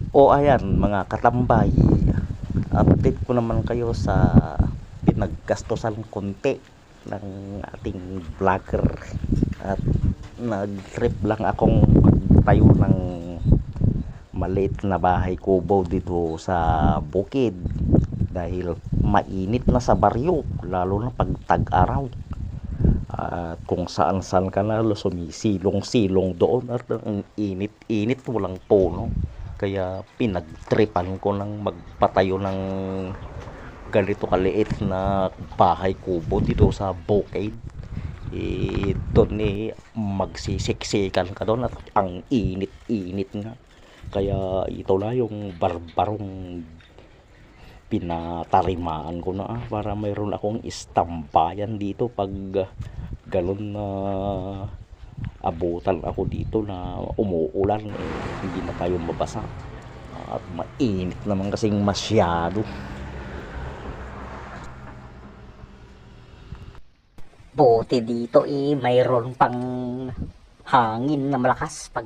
O ayan mga katambay, update ko naman kayo sa pinaggastosan konti ng ating vlogger at nag-trip lang akong magtayo ng maliit na bahay kubo dito sa bukid dahil mainit na sa baryo lalo na pag tag-araw. At kung saan saan ka na sumisilong-silong doon at ang init-init walang puno, kaya pinagtripan ko ng magpatayo ng ganito kaliit na bahay kubo dito sa bukid. Doon magsisiksikan ka doon at ang init-init nga, kaya ito na yung barbarong pinatarimaan ko na para mayroon akong istambayan dito pag galon na abutan ako dito na umuulan, hindi na tayo mabasa at mainit naman kasing masyado. Buti dito mayroon pang hangin na malakas pag